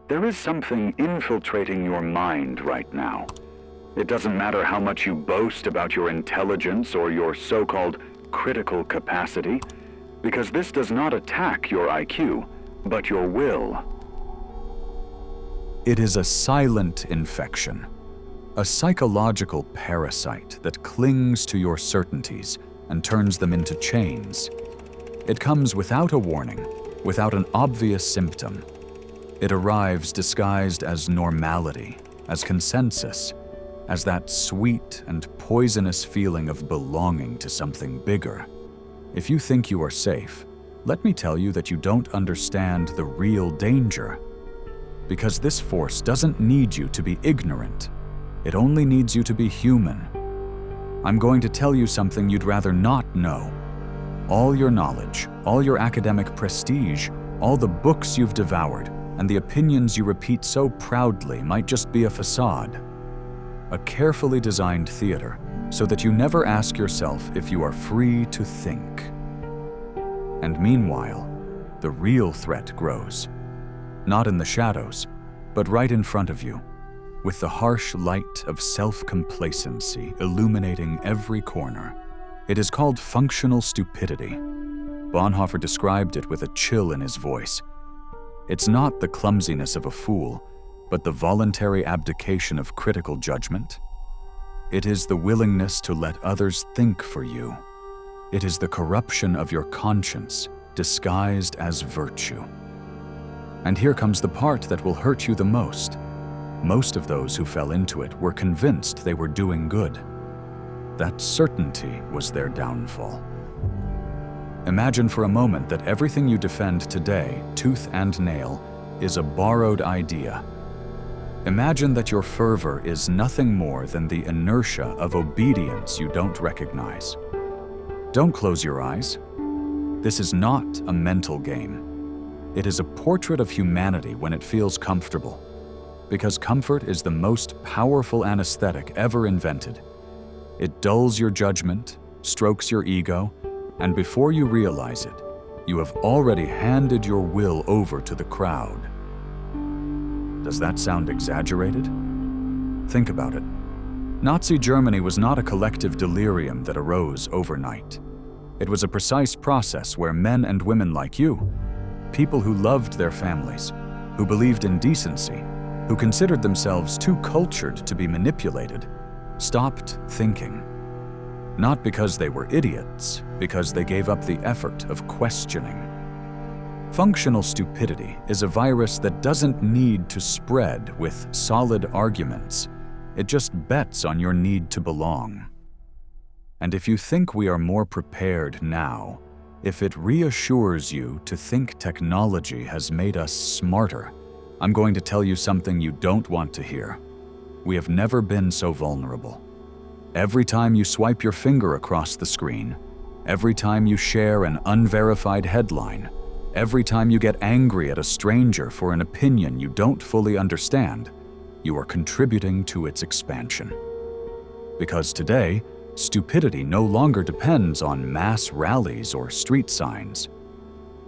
There is something infiltrating your mind right now. It doesn't matter how much you boast about your intelligence or your so-called critical capacity, because this does not attack your IQ, but your will. It is a silent infection, a psychological parasite that clings to your certainties and turns them into chains. It comes without a warning, without an obvious symptom. It arrives disguised as normality, as consensus, as that sweet and poisonous feeling of belonging to something bigger. If you think you are safe, let me tell you that you don't understand the real danger. Because this force doesn't need you to be ignorant. It only needs you to be human. I'm going to tell you something you'd rather not know. All your knowledge, all your academic prestige, all the books you've devoured, and the opinions you repeat so proudly might just be a facade. A carefully designed theater, so that you never ask yourself if you are free to think. And meanwhile, the real threat grows. Not in the shadows, but right in front of you, with the harsh light of self-complacency illuminating every corner. It is called functional stupidity. Bonhoeffer described it with a chill in his voice. It's not the clumsiness of a fool, but the voluntary abdication of critical judgment. It is the willingness to let others think for you. It is the corruption of your conscience, disguised as virtue. And here comes the part that will hurt you the most. Most of those who fell into it were convinced they were doing good. That certainty was their downfall. Imagine for a moment that everything you defend today, tooth and nail, is a borrowed idea. Imagine that your fervor is nothing more than the inertia of obedience you don't recognize. Don't close your eyes. This is not a mental game. It is a portrait of humanity when it feels comfortable, because comfort is the most powerful anesthetic ever invented. It dulls your judgment, strokes your ego, and before you realize it, you have already handed your will over to the crowd. Does that sound exaggerated? Think about it. Nazi Germany was not a collective delirium that arose overnight. It was a precise process where men and women like you, people who loved their families, who believed in decency, who considered themselves too cultured to be manipulated, stopped thinking. Not because they were idiots, because they gave up the effort of questioning. Functional stupidity is a virus that doesn't need to spread with solid arguments. It just bets on your need to belong. And if you think we are more prepared now, if it reassures you to think technology has made us smarter, I'm going to tell you something you don't want to hear. We have never been so vulnerable. Every time you swipe your finger across the screen, every time you share an unverified headline, every time you get angry at a stranger for an opinion you don't fully understand, you are contributing to its expansion. Because today, stupidity no longer depends on mass rallies or street signs.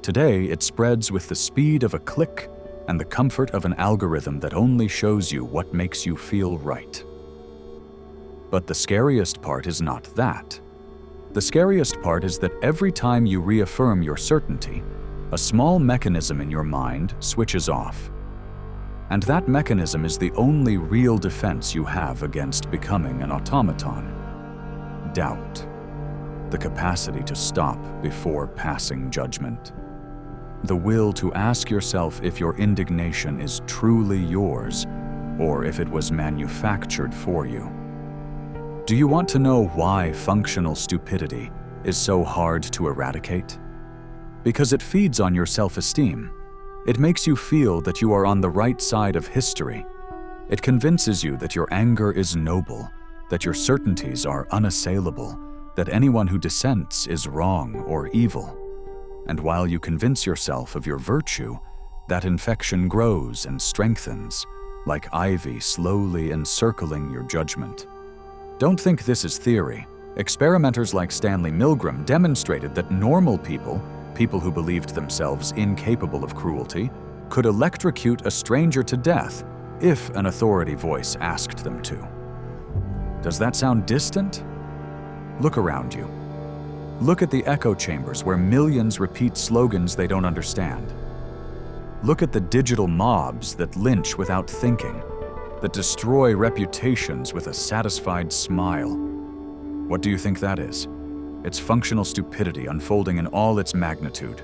Today, it spreads with the speed of a click and the comfort of an algorithm that only shows you what makes you feel right. But the scariest part is not that. The scariest part is that every time you reaffirm your certainty, a small mechanism in your mind switches off. And that mechanism is the only real defense you have against becoming an automaton. Doubt. The capacity to stop before passing judgment. The will to ask yourself if your indignation is truly yours, or if it was manufactured for you. Do you want to know why functional stupidity is so hard to eradicate? Because it feeds on your self-esteem. It makes you feel that you are on the right side of history. It convinces you that your anger is noble, that your certainties are unassailable, that anyone who dissents is wrong or evil. And while you convince yourself of your virtue, that infection grows and strengthens, like ivy slowly encircling your judgment. Don't think this is theory. Experimenters like Stanley Milgram demonstrated that normal people, people who believed themselves incapable of cruelty, could electrocute a stranger to death if an authority voice asked them to. Does that sound distant? Look around you. Look at the echo chambers where millions repeat slogans they don't understand. Look at the digital mobs that lynch without thinking, that destroy reputations with a satisfied smile. What do you think that is? It's functional stupidity unfolding in all its magnitude.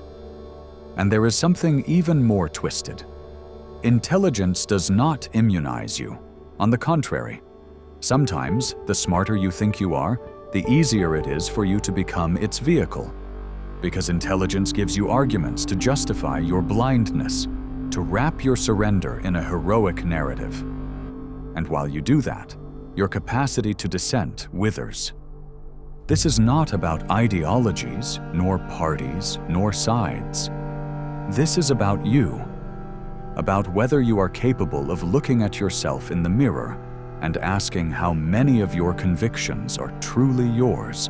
And there is something even more twisted. Intelligence does not immunize you. On the contrary, sometimes the smarter you think you are, the easier it is for you to become its vehicle. Because intelligence gives you arguments to justify your blindness, to wrap your surrender in a heroic narrative. And while you do that, your capacity to dissent withers. This is not about ideologies, nor parties, nor sides. This is about you, about whether you are capable of looking at yourself in the mirror and asking how many of your convictions are truly yours,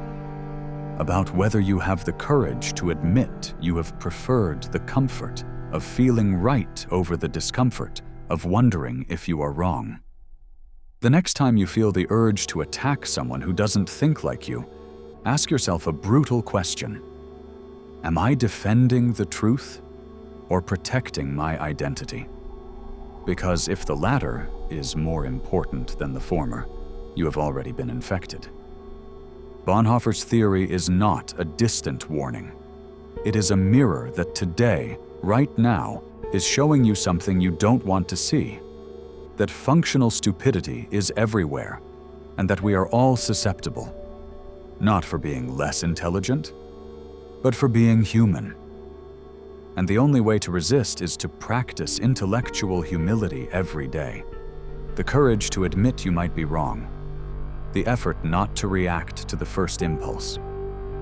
about whether you have the courage to admit you have preferred the comfort of feeling right over the discomfort of wondering if you are wrong. The next time you feel the urge to attack someone who doesn't think like you, ask yourself a brutal question. Am I defending the truth or protecting my identity? Because if the latter is more important than the former, you have already been infected. Bonhoeffer's theory is not a distant warning. It is a mirror that today, right now, is showing you something you don't want to see. That functional stupidity is everywhere, and that we are all susceptible. Not for being less intelligent, but for being human. And the only way to resist is to practice intellectual humility every day. The courage to admit you might be wrong. The effort not to react to the first impulse.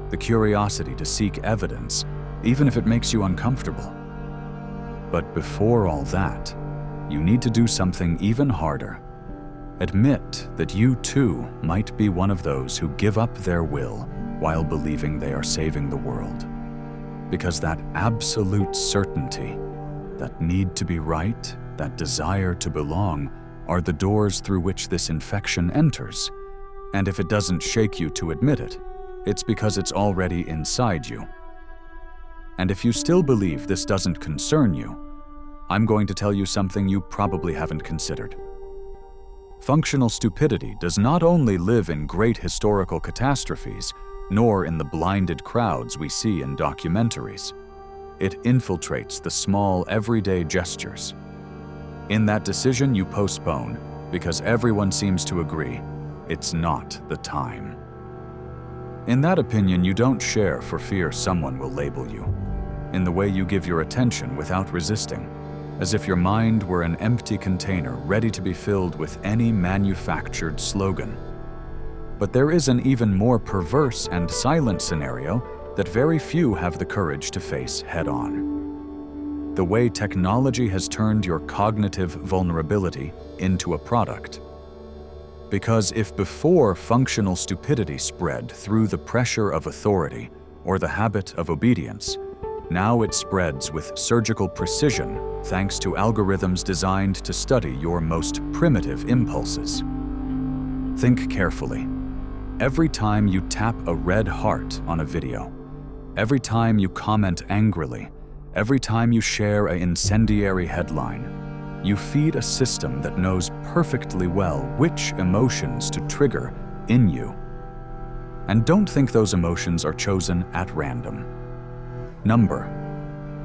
The curiosity to seek evidence, even if it makes you uncomfortable. But before all that, you need to do something even harder. Admit that you too might be one of those who give up their will while believing they are saving the world. Because that absolute certainty, that need to be right, that desire to belong, are the doors through which this infection enters. And if it doesn't shake you to admit it, it's because it's already inside you. And if you still believe this doesn't concern you, I'm going to tell you something you probably haven't considered. Functional stupidity does not only live in great historical catastrophes, nor in the blinded crowds we see in documentaries. It infiltrates the small, everyday gestures. In that decision you postpone, because everyone seems to agree, it's not the time. In that opinion you don't share for fear someone will label you. In the way you give your attention without resisting, as if your mind were an empty container ready to be filled with any manufactured slogan. But there is an even more perverse and silent scenario that very few have the courage to face head-on. The way technology has turned your cognitive vulnerability into a product. Because if before functional stupidity spread through the pressure of authority or the habit of obedience, now it spreads with surgical precision thanks to algorithms designed to study your most primitive impulses. Think carefully. Every time you tap a red heart on a video, every time you comment angrily, every time you share an incendiary headline, you feed a system that knows perfectly well which emotions to trigger in you. And don't think those emotions are chosen at random.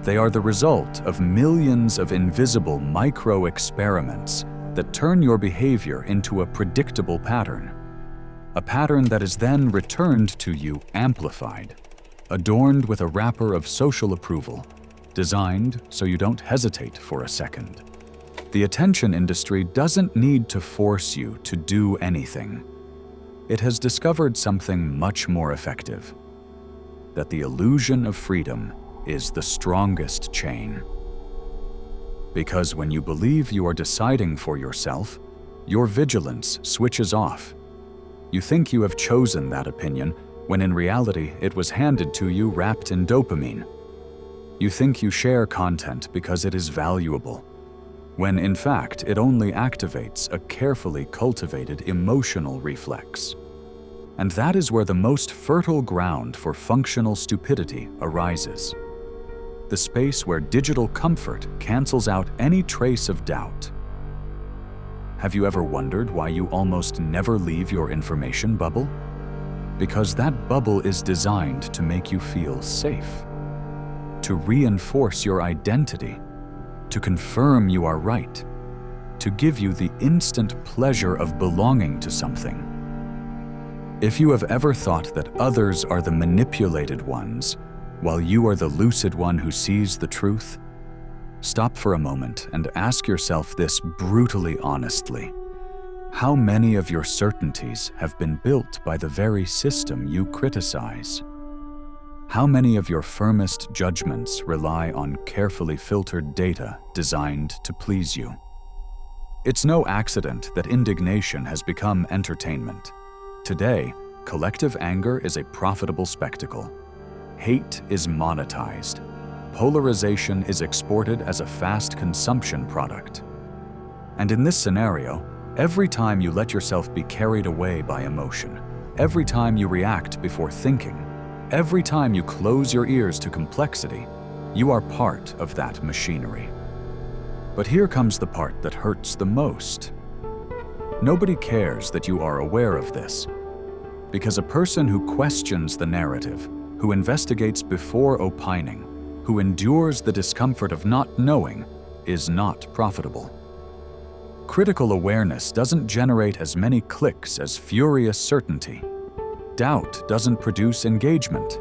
They are the result of millions of invisible micro-experiments that turn your behavior into a predictable pattern. A pattern that is then returned to you amplified, adorned with a wrapper of social approval, designed so you don't hesitate for a second. The attention industry doesn't need to force you to do anything. It has discovered something much more effective: that the illusion of freedom is the strongest chain. Because when you believe you are deciding for yourself, your vigilance switches off. You think you have chosen that opinion, when in reality it was handed to you wrapped in dopamine. You think you share content because it is valuable, when in fact it only activates a carefully cultivated emotional reflex. And that is where the most fertile ground for functional stupidity arises. The space where digital comfort cancels out any trace of doubt. Have you ever wondered why you almost never leave your information bubble? Because that bubble is designed to make you feel safe, to reinforce your identity, to confirm you are right, to give you the instant pleasure of belonging to something. If you have ever thought that others are the manipulated ones, while you are the lucid one who sees the truth, stop for a moment and ask yourself this brutally honestly. How many of your certainties have been built by the very system you criticize? How many of your firmest judgments rely on carefully filtered data designed to please you? It's no accident that indignation has become entertainment. Today, collective anger is a profitable spectacle. Hate is monetized. Polarization is exported as a fast consumption product. And in this scenario, every time you let yourself be carried away by emotion, every time you react before thinking, every time you close your ears to complexity, you are part of that machinery. But here comes the part that hurts the most. Nobody cares that you are aware of this, because a person who questions the narrative, who investigates before opining, who endures the discomfort of not knowing, is not profitable. Critical awareness doesn't generate as many clicks as furious certainty. Doubt doesn't produce engagement.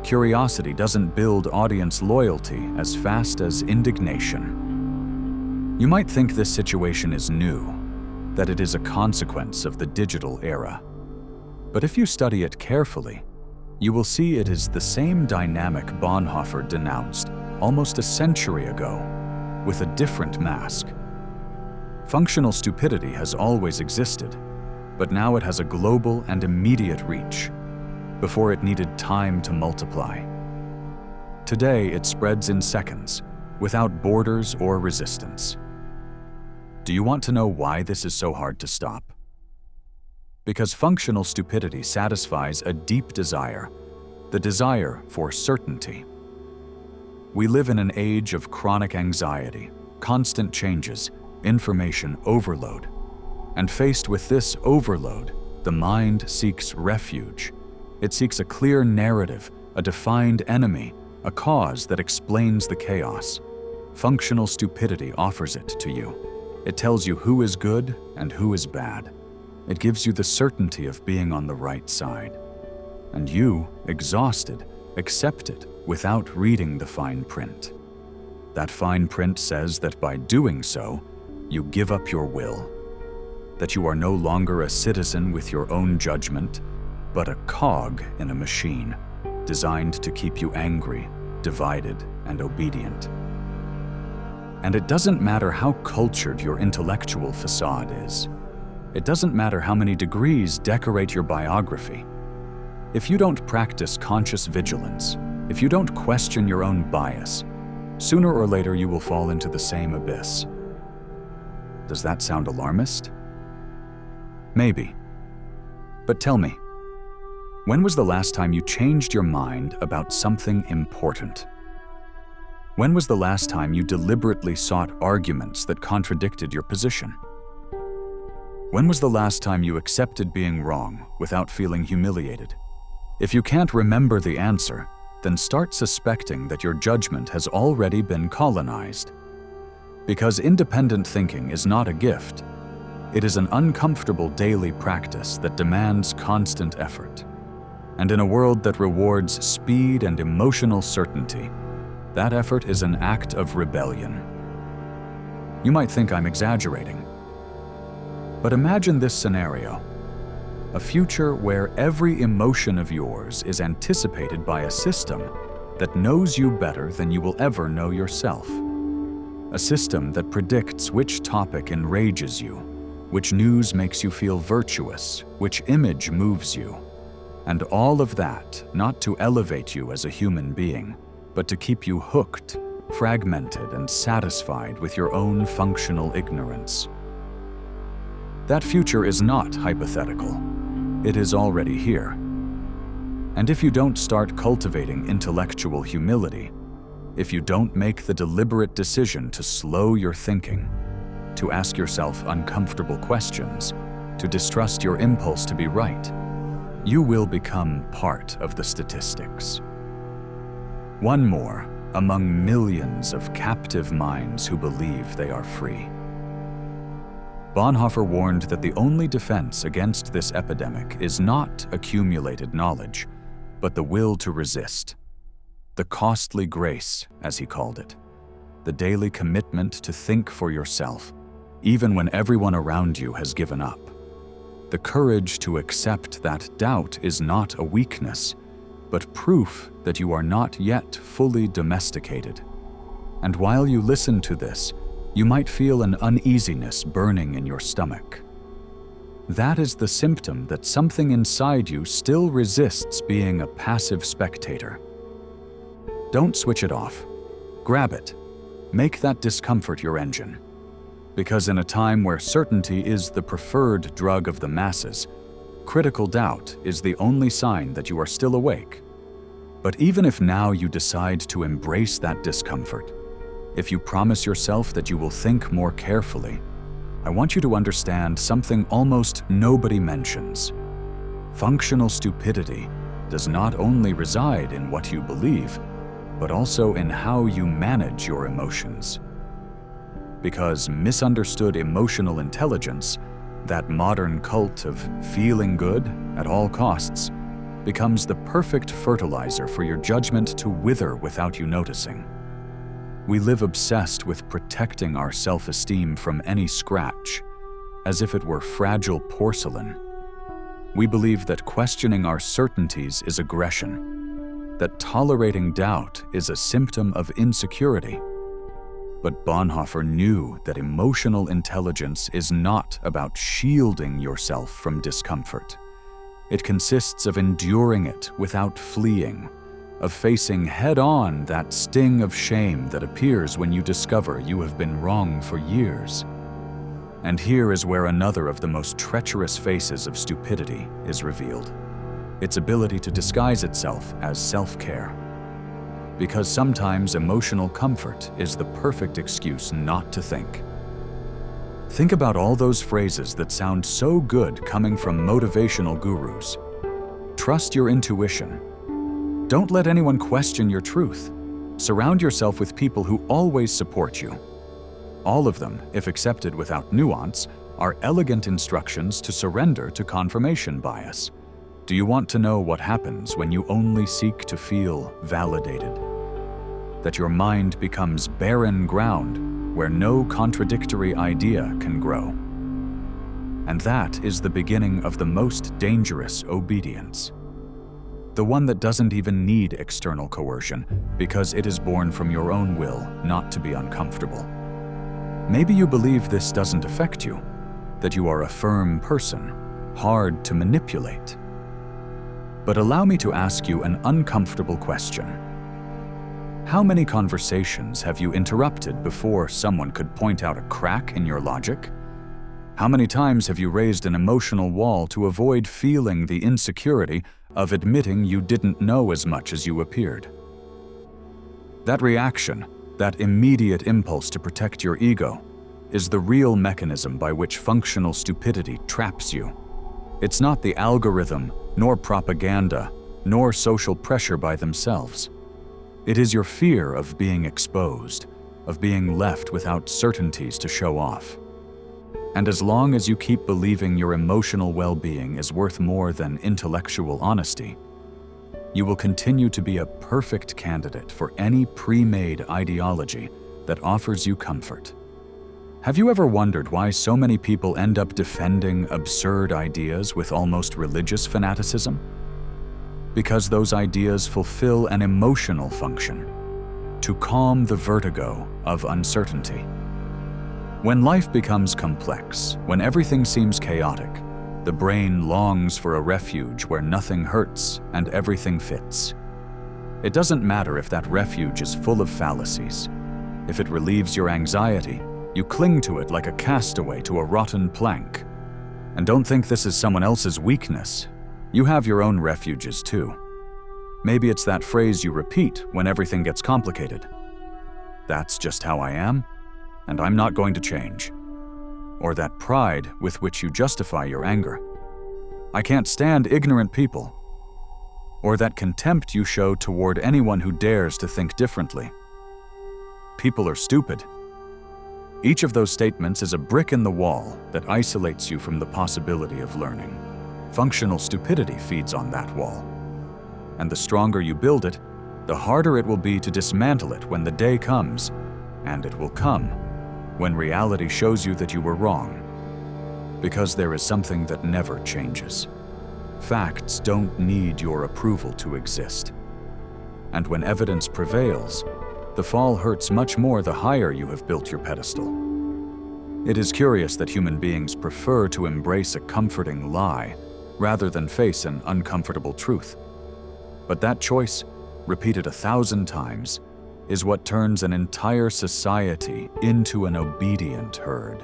Curiosity doesn't build audience loyalty as fast as indignation. You might think this situation is new, that it is a consequence of the digital era. But if you study it carefully, you will see it is the same dynamic Bonhoeffer denounced almost a century ago, with a different mask. Functional stupidity has always existed, but now it has a global and immediate reach. Before it needed time to multiply. Today it spreads in seconds, without borders or resistance. Do you want to know why this is so hard to stop? Because functional stupidity satisfies a deep desire, the desire for certainty. We live in an age of chronic anxiety, constant changes, information overload. And faced with this overload, the mind seeks refuge. It seeks a clear narrative, a defined enemy, a cause that explains the chaos. Functional stupidity offers it to you. It tells you who is good and who is bad. It gives you the certainty of being on the right side. And you, exhausted, accept it without reading the fine print. That fine print says that by doing so, you give up your will. That you are no longer a citizen with your own judgment, but a cog in a machine designed to keep you angry, divided, and obedient. And it doesn't matter how cultured your intellectual facade is. It doesn't matter how many degrees decorate your biography. If you don't practice conscious vigilance, if you don't question your own bias, sooner or later you will fall into the same abyss. Does that sound alarmist? Maybe. But tell me, when was the last time you changed your mind about something important? When was the last time you deliberately sought arguments that contradicted your position? When was the last time you accepted being wrong without feeling humiliated? If you can't remember the answer, then start suspecting that your judgment has already been colonized. Because independent thinking is not a gift. It is an uncomfortable daily practice that demands constant effort. And in a world that rewards speed and emotional certainty, that effort is an act of rebellion. You might think I'm exaggerating. But imagine this scenario. A future where every emotion of yours is anticipated by a system that knows you better than you will ever know yourself. A system that predicts which topic enrages you, which news makes you feel virtuous, which image moves you. And all of that not to elevate you as a human being, but to keep you hooked, fragmented, and satisfied with your own functional ignorance. That future is not hypothetical. It is already here. And if you don't start cultivating intellectual humility, if you don't make the deliberate decision to slow your thinking, to ask yourself uncomfortable questions, to distrust your impulse to be right, you will become part of the statistics. One more among millions of captive minds who believe they are free. Bonhoeffer warned that the only defense against this epidemic is not accumulated knowledge, but the will to resist. The costly grace, as he called it, the daily commitment to think for yourself, even when everyone around you has given up. The courage to accept that doubt is not a weakness, but proof that you are not yet fully domesticated. And while you listen to this, you might feel an uneasiness burning in your stomach. That is the symptom that something inside you still resists being a passive spectator. Don't switch it off. Grab it. Make that discomfort your engine. Because in a time where certainty is the preferred drug of the masses, critical doubt is the only sign that you are still awake. But even if now you decide to embrace that discomfort, if you promise yourself that you will think more carefully, I want you to understand something almost nobody mentions. Functional stupidity does not only reside in what you believe, but also in how you manage your emotions. Because misunderstood emotional intelligence, that modern cult of feeling good at all costs, becomes the perfect fertilizer for your judgment to wither without you noticing. We live obsessed with protecting our self-esteem from any scratch, as if it were fragile porcelain. We believe that questioning our certainties is aggression, that tolerating doubt is a symptom of insecurity. But Bonhoeffer knew that emotional intelligence is not about shielding yourself from discomfort. It consists of enduring it without fleeing, of facing head-on that sting of shame that appears when you discover you have been wrong for years. And here is where another of the most treacherous faces of stupidity is revealed: its ability to disguise itself as self-care. Because sometimes emotional comfort is the perfect excuse not to think. Think about all those phrases that sound so good coming from motivational gurus. Trust your intuition. Don't let anyone question your truth. Surround yourself with people who always support you. All of them, if accepted without nuance, are elegant instructions to surrender to confirmation bias. Do you want to know what happens when you only seek to feel validated? That your mind becomes barren ground where no contradictory idea can grow. And that is the beginning of the most dangerous obedience. The one that doesn't even need external coercion because it is born from your own will not to be uncomfortable. Maybe you believe this doesn't affect you, that you are a firm person, hard to manipulate. But allow me to ask you an uncomfortable question. How many conversations have you interrupted before someone could point out a crack in your logic? How many times have you raised an emotional wall to avoid feeling the insecurity of admitting you didn't know as much as you appeared? That reaction, that immediate impulse to protect your ego, is the real mechanism by which functional stupidity traps you. It's not the algorithm, nor propaganda, nor social pressure by themselves. It is your fear of being exposed, of being left without certainties to show off. And as long as you keep believing your emotional well-being is worth more than intellectual honesty, you will continue to be a perfect candidate for any pre-made ideology that offers you comfort. Have you ever wondered why so many people end up defending absurd ideas with almost religious fanaticism? Because those ideas fulfill an emotional function, to calm the vertigo of uncertainty. When life becomes complex, when everything seems chaotic, the brain longs for a refuge where nothing hurts and everything fits. It doesn't matter if that refuge is full of fallacies. If it relieves your anxiety, you cling to it like a castaway to a rotten plank. And don't think this is someone else's weakness. You have your own refuges too. Maybe it's that phrase you repeat when everything gets complicated. That's just how I am, and I'm not going to change. Or that pride with which you justify your anger. I can't stand ignorant people. Or that contempt you show toward anyone who dares to think differently. People are stupid. Each of those statements is a brick in the wall that isolates you from the possibility of learning. Functional stupidity feeds on that wall. And the stronger you build it, the harder it will be to dismantle it when the day comes, and it will come, when reality shows you that you were wrong. Because there is something that never changes. Facts don't need your approval to exist. And when evidence prevails, the fall hurts much more the higher you have built your pedestal. It is curious that human beings prefer to embrace a comforting lie rather than face an uncomfortable truth. But that choice, repeated 1,000 times, is what turns an entire society into an obedient herd.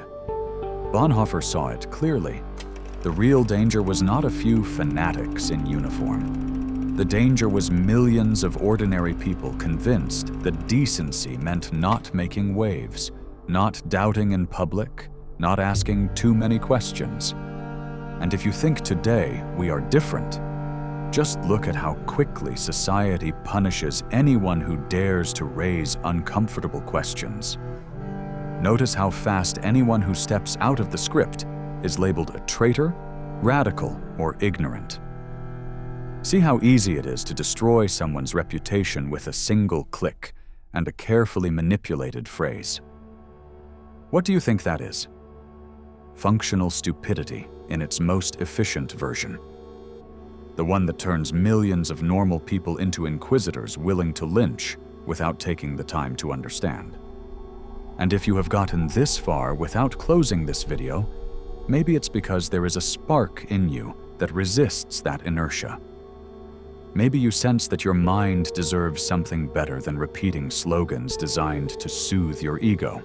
Bonhoeffer saw it clearly. The real danger was not a few fanatics in uniform. The danger was millions of ordinary people convinced that decency meant not making waves, not doubting in public, not asking too many questions. And if you think today we are different, just look at how quickly society punishes anyone who dares to raise uncomfortable questions. Notice how fast anyone who steps out of the script is labeled a traitor, radical, or ignorant. See how easy it is to destroy someone's reputation with a single click and a carefully manipulated phrase. What do you think that is? Functional stupidity in its most efficient version. The one that turns millions of normal people into inquisitors willing to lynch without taking the time to understand. And if you have gotten this far without closing this video, maybe it's because there is a spark in you that resists that inertia. Maybe you sense that your mind deserves something better than repeating slogans designed to soothe your ego.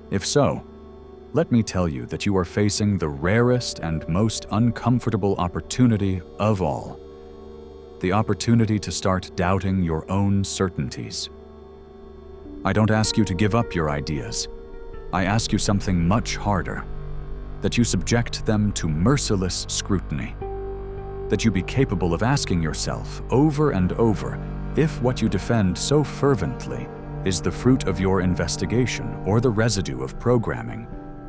If so, let me tell you that you are facing the rarest and most uncomfortable opportunity of all. The opportunity to start doubting your own certainties. I don't ask you to give up your ideas. I ask you something much harder. That you subject them to merciless scrutiny. That you be capable of asking yourself over and over if what you defend so fervently is the fruit of your investigation or the residue of programming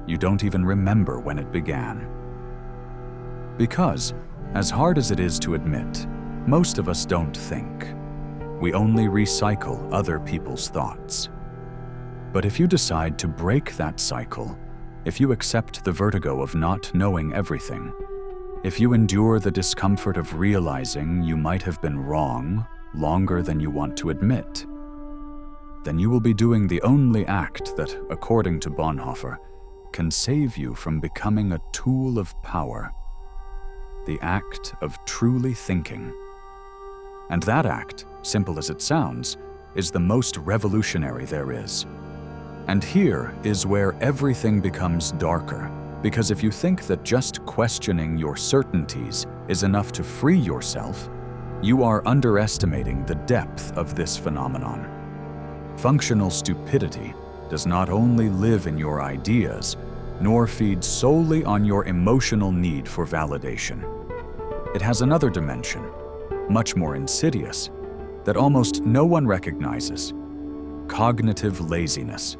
you don't even remember when it began. Because, as hard as it is to admit, most of us don't think. We only recycle other people's thoughts. But if you decide to break that cycle, if you accept the vertigo of not knowing everything, if you endure the discomfort of realizing you might have been wrong longer than you want to admit, then you will be doing the only act that, according to Bonhoeffer, can save you from becoming a tool of power. The act of truly thinking. And that act, simple as it sounds, is the most revolutionary there is. And here is where everything becomes darker, because if you think that just questioning your certainties is enough to free yourself, you are underestimating the depth of this phenomenon. Functional stupidity does not only live in your ideas, nor feed solely on your emotional need for validation. It has another dimension, much more insidious, that almost no one recognizes: cognitive laziness.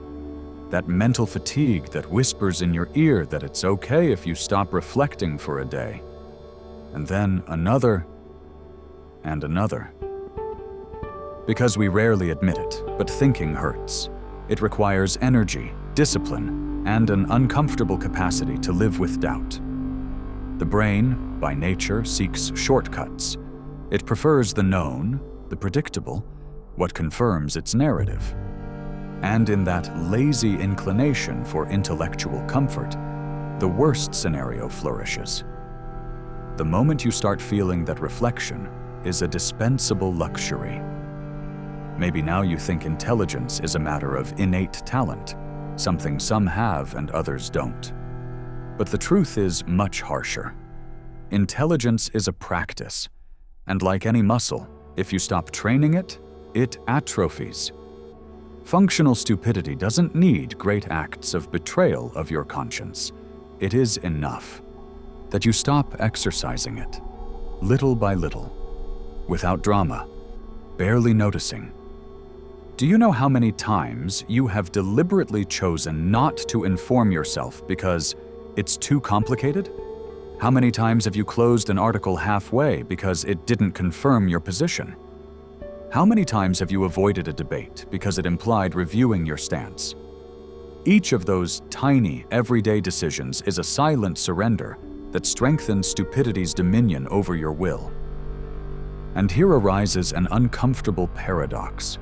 That mental fatigue that whispers in your ear that it's okay if you stop reflecting for a day. And then another, and another. Because we rarely admit it, but thinking hurts. It requires energy, discipline, and an uncomfortable capacity to live with doubt. The brain, by nature, seeks shortcuts. It prefers the known, the predictable, what confirms its narrative. And in that lazy inclination for intellectual comfort, the worst scenario flourishes. The moment you start feeling that reflection, is a dispensable luxury. Maybe now you think intelligence is a matter of innate talent, something some have and others don't. But the truth is much harsher. Intelligence is a practice, and like any muscle, if you stop training it, it atrophies. Functional stupidity doesn't need great acts of betrayal of your conscience. It is enough that you stop exercising it, little by little, without drama, barely noticing. Do you know how many times you have deliberately chosen not to inform yourself because it's too complicated? How many times have you closed an article halfway because it didn't confirm your position? How many times have you avoided a debate because it implied reviewing your stance? Each of those tiny, everyday decisions is a silent surrender that strengthens stupidity's dominion over your will. And here arises an uncomfortable paradox.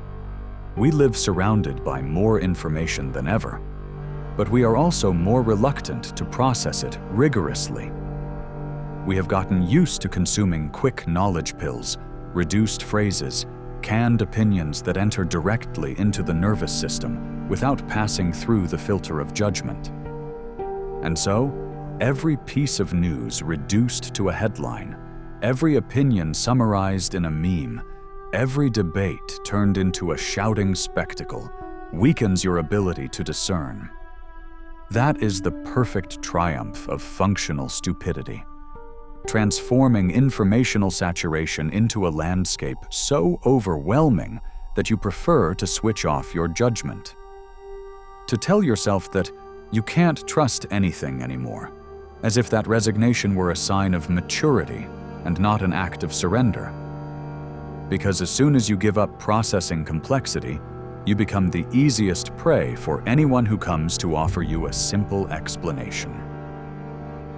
We live surrounded by more information than ever, but we are also more reluctant to process it rigorously. We have gotten used to consuming quick knowledge pills, reduced phrases, canned opinions that enter directly into the nervous system without passing through the filter of judgment. And so, every piece of news reduced to a headline, every opinion summarized in a meme, every debate turned into a shouting spectacle weakens your ability to discern. That is the perfect triumph of functional stupidity, transforming informational saturation into a landscape so overwhelming that you prefer to switch off your judgment. To tell yourself that you can't trust anything anymore, as if that resignation were a sign of maturity and not an act of surrender. Because as soon as you give up processing complexity, you become the easiest prey for anyone who comes to offer you a simple explanation.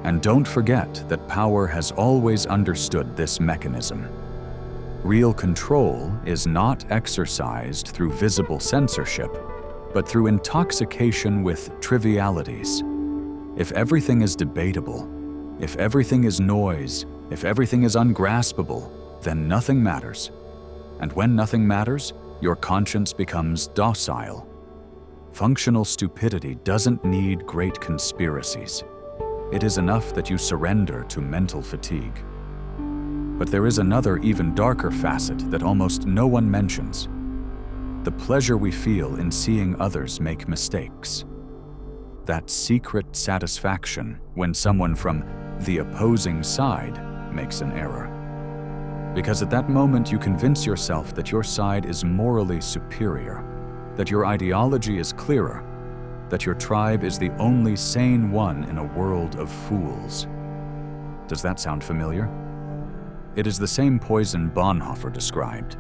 And don't forget that power has always understood this mechanism. Real control is not exercised through visible censorship, but through intoxication with trivialities. If everything is debatable, if everything is noise, if everything is ungraspable, then nothing matters. And when nothing matters, your conscience becomes docile. Functional stupidity doesn't need great conspiracies. It is enough that you surrender to mental fatigue. But there is another, even darker facet that almost no one mentions: the pleasure we feel in seeing others make mistakes. That secret satisfaction when someone from the opposing side makes an error. Because at that moment you convince yourself that your side is morally superior, that your ideology is clearer, that your tribe is the only sane one in a world of fools. Does that sound familiar? It is the same poison Bonhoeffer described,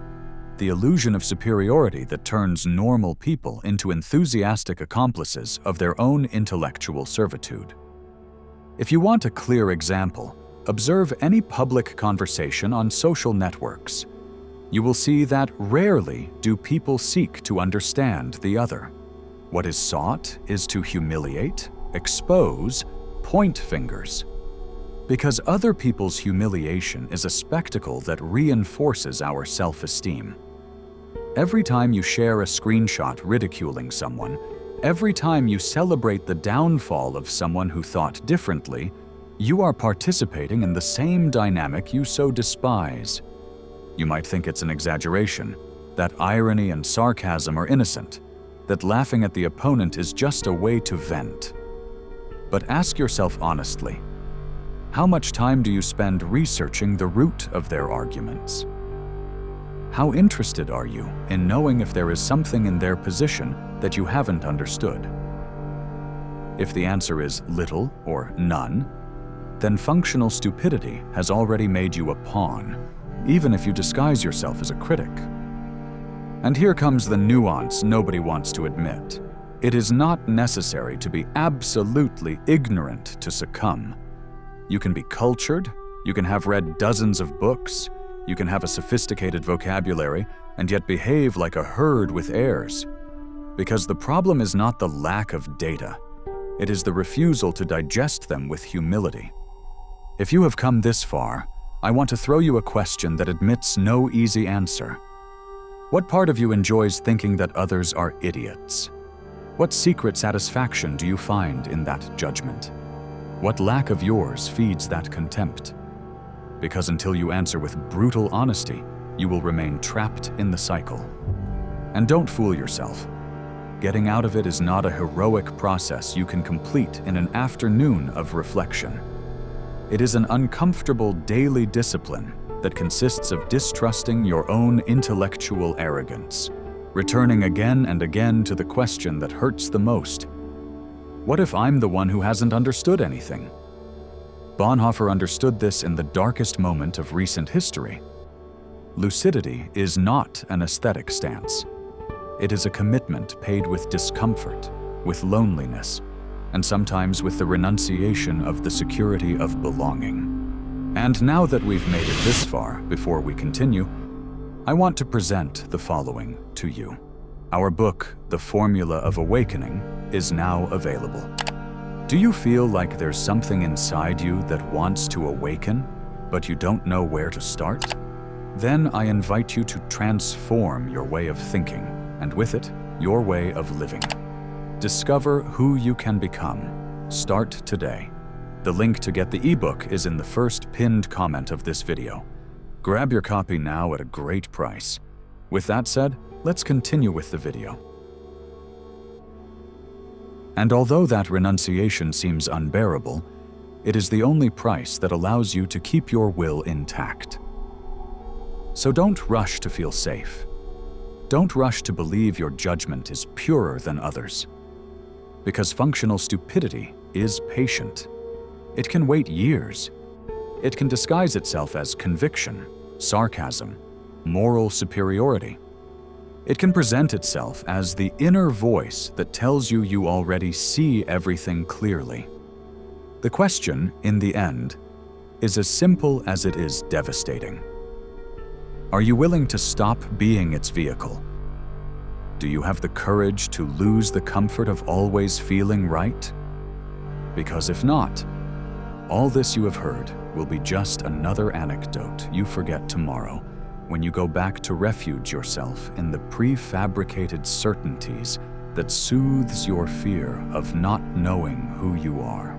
the illusion of superiority that turns normal people into enthusiastic accomplices of their own intellectual servitude. If you want a clear example, observe any public conversation on social networks. You will see that rarely do people seek to understand the other. What is sought is to humiliate, expose, point fingers. Because other people's humiliation is a spectacle that reinforces our self-esteem. Every time you share a screenshot ridiculing someone, every time you celebrate the downfall of someone who thought differently, you are participating in the same dynamic you so despise. You might think it's an exaggeration, that irony and sarcasm are innocent, that laughing at the opponent is just a way to vent. But ask yourself honestly, how much time do you spend researching the root of their arguments? How interested are you in knowing if there is something in their position that you haven't understood? If the answer is little or none, then functional stupidity has already made you a pawn, even if you disguise yourself as a critic. And here comes the nuance nobody wants to admit. It is not necessary to be absolutely ignorant to succumb. You can be cultured, you can have read dozens of books, you can have a sophisticated vocabulary, and yet behave like a herd with heirs. Because the problem is not the lack of data, it is the refusal to digest them with humility. If you have come this far, I want to throw you a question that admits no easy answer. What part of you enjoys thinking that others are idiots? What secret satisfaction do you find in that judgment? What lack of yours feeds that contempt? Because until you answer with brutal honesty, you will remain trapped in the cycle. And don't fool yourself. Getting out of it is not a heroic process you can complete in an afternoon of reflection. It is an uncomfortable daily discipline that consists of distrusting your own intellectual arrogance, returning again and again to the question that hurts the most. What if I'm the one who hasn't understood anything? Bonhoeffer understood this in the darkest moment of recent history. Lucidity is not an aesthetic stance. It is a commitment paid with discomfort, with loneliness, and sometimes with the renunciation of the security of belonging. And now that we've made it this far, before we continue, I want to present the following to you. Our book, The Formula of Awakening, is now available. Do you feel like there's something inside you that wants to awaken, but you don't know where to start? Then I invite you to transform your way of thinking, and with it, your way of living. Discover who you can become. Start today. The link to get the ebook is in the first pinned comment of this video. Grab your copy now at a great price. With that said, let's continue with the video. And although that renunciation seems unbearable, it is the only price that allows you to keep your will intact. So don't rush to feel safe. Don't rush to believe your judgment is purer than others. Because functional stupidity is patient. It can wait years. It can disguise itself as conviction, sarcasm, moral superiority. It can present itself as the inner voice that tells you you already see everything clearly. The question, in the end, is as simple as it is devastating. Are you willing to stop being its vehicle? Do you have the courage to lose the comfort of always feeling right? Because if not, all this you have heard will be just another anecdote you forget tomorrow when you go back to refuge yourself in the prefabricated certainties that soothes your fear of not knowing who you are.